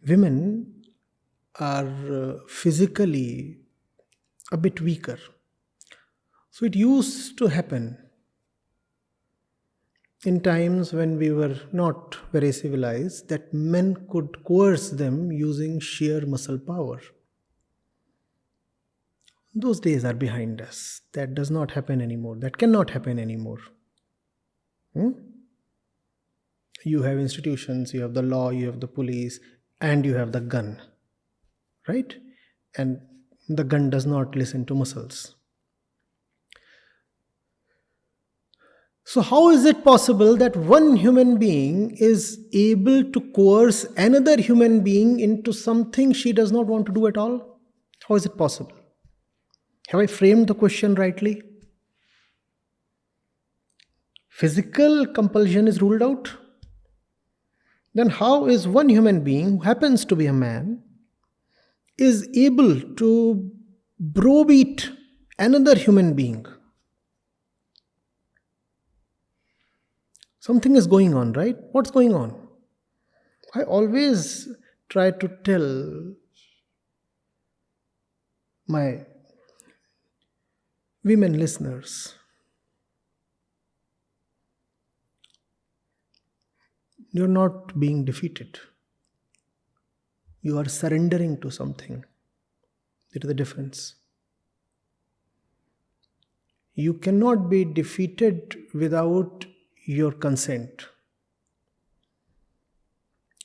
women are physically a bit weaker. So it used to happen in times when we were not very civilized that men could coerce them using sheer muscle power. Those days are behind us. That does not happen anymore. That cannot happen anymore. You have institutions, you have the law, you have the police, and you have the gun. Right? And the gun does not listen to muscles. So how is it possible that one human being is able to coerce another human being into something she does not want to do at all? How is it possible? Have I framed the question rightly? Physical compulsion is ruled out. Then how is one human being, who happens to be a man, is able to browbeat another human being? Something is going on, right? What's going on? I always try to tell my women listeners, you're not being defeated. You are surrendering to something. It is the difference. You cannot be defeated without your consent.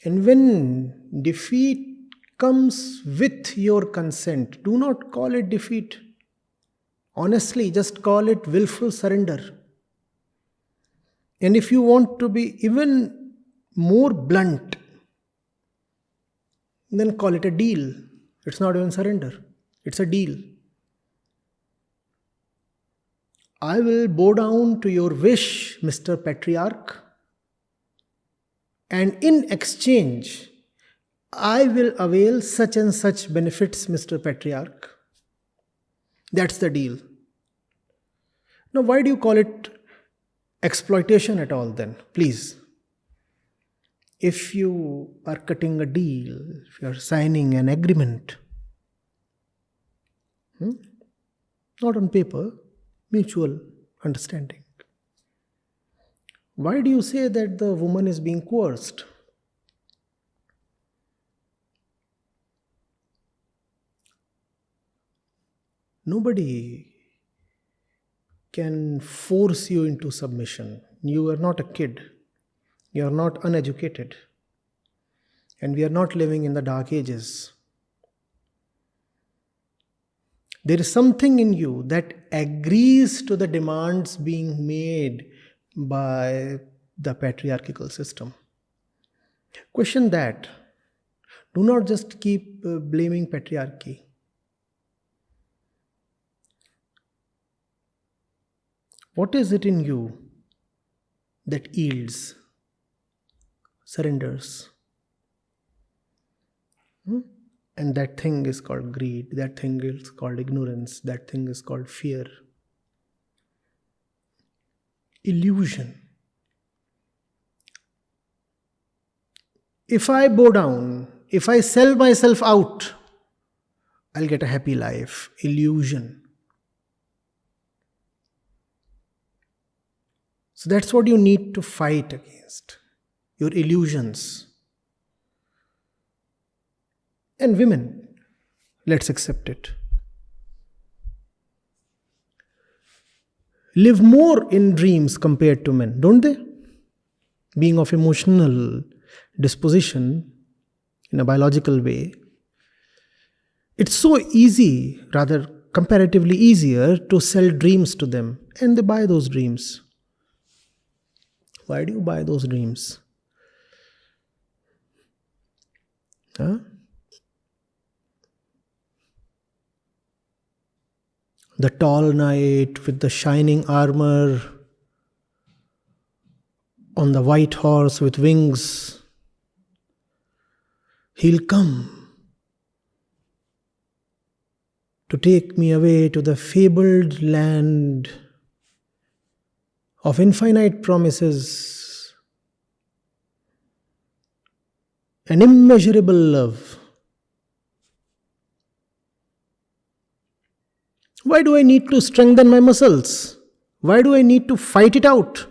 And when defeat comes with your consent, do not call it defeat. Honestly, just call it willful surrender. And if you want to be even more blunt, then call it a deal. It's not even surrender. It's a deal. I will bow down to your wish, Mr. Patriarch, and in exchange, I will avail such and such benefits, Mr. Patriarch. That's the deal. Now, why do you call it exploitation at all then? Please. If you are cutting a deal, if you are signing an agreement, not on paper, mutual understanding. Why do you say that the woman is being coerced? Nobody can force you into submission. You are not a kid. You are not uneducated. And we are not living in the dark ages. There is something in you that agrees to the demands being made by the patriarchal system. Question that. Do not just keep blaming patriarchy. What is it in you that yields, surrenders? And that thing is called greed, that thing is called ignorance, that thing is called fear. Illusion. If I bow down, if I sell myself out, I'll get a happy life. Illusion. So that's what you need to fight against. Your illusions. And women, let's accept it, live more in dreams compared to men, don't they? Being of emotional disposition in a biological way, it's so easy, rather comparatively easier, to sell dreams to them, and they buy those dreams. Why do you buy those dreams? The tall knight with the shining armor, on the white horse with wings, he'll come to take me away to the fabled land of infinite promises, an immeasurable love. Why do I need to strengthen my muscles? Why do I need to fight it out?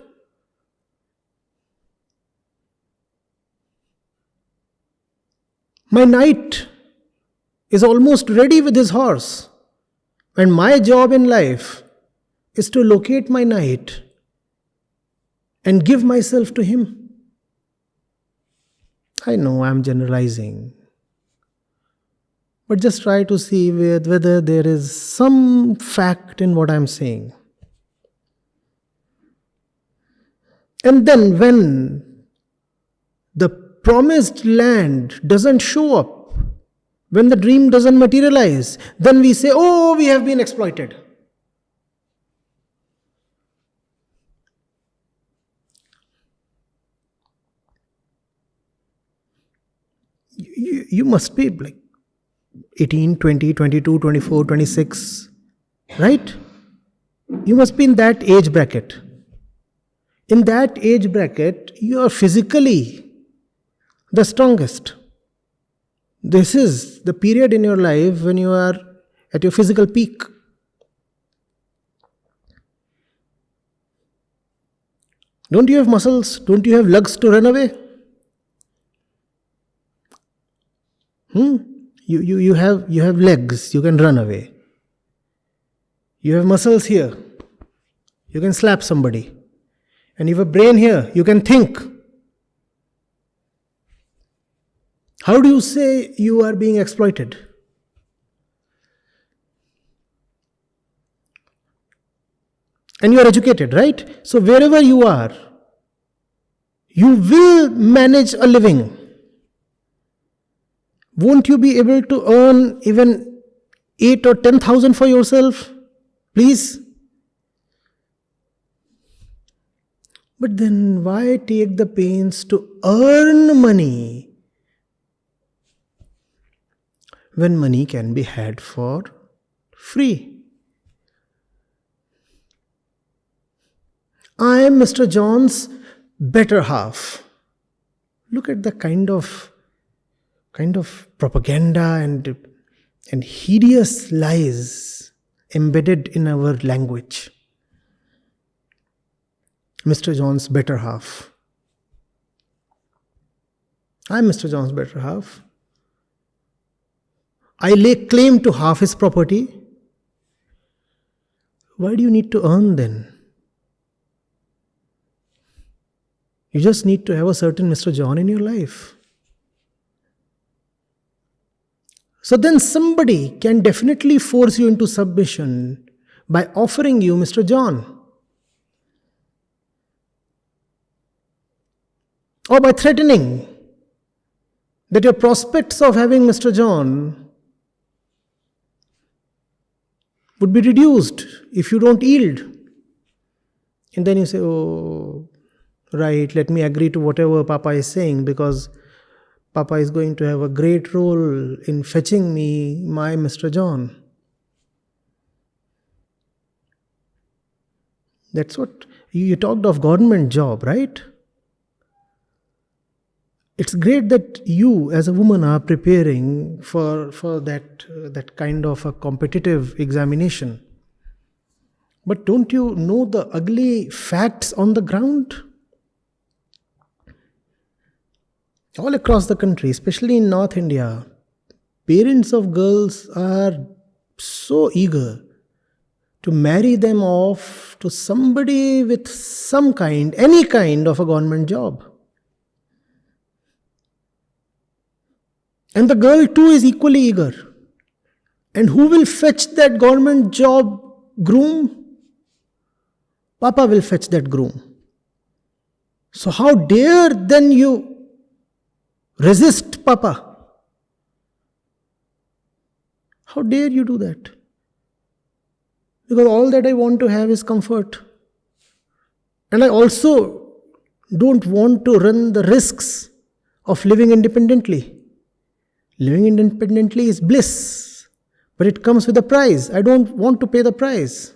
My knight is almost ready with his horse, and my job in life is to locate my knight and give myself to him. I know I'm generalizing, but just try to see whether there is some fact in what I'm saying. And then when the promised land doesn't show up, when the dream doesn't materialize, then we say, oh, we have been exploited. You must be like 18, 20, 22, 24, 26, right? You must be in that age bracket. In that age bracket, you are physically the strongest. This is the period in your life when you are at your physical peak. Don't you have muscles? Don't you have legs to run away? You have legs, you can run away. You have muscles here, you can slap somebody. And you have a brain here, you can think. How do you say you are being exploited? And you are educated, right? So wherever you are, you will manage a living. Won't you be able to earn even 8 or 10,000 for yourself? Please? But then why take the pains to earn money when money can be had for free? I am Mr. John's better half. Look at the kind of propaganda and hideous lies embedded in our language. Mr. John's better half. I'm Mr. John's better half. I lay claim to half his property. Why do you need to earn then? You just need to have a certain Mr. John in your life. So then somebody can definitely force you into submission by offering you Mr. John. Or by threatening that your prospects of having Mr. John would be reduced if you don't yield. And then you say, oh, right, let me agree to whatever Papa is saying, because Papa is going to have a great role in fetching me my Mr. John. That's what you talked of, government job, right? It's great that you as a woman are preparing for that kind of a competitive examination. But don't you know the ugly facts on the ground? All across the country, especially in North India, parents of girls are so eager to marry them off to somebody with any kind of a government job. And the girl too is equally eager. And who will fetch that government job groom? Papa will fetch that groom. So how dare then you resist Papa? How dare you do that? Because all that I want to have is comfort. And I also don't want to run the risks of living independently. Living independently is bliss, but it comes with a price. I don't want to pay the price.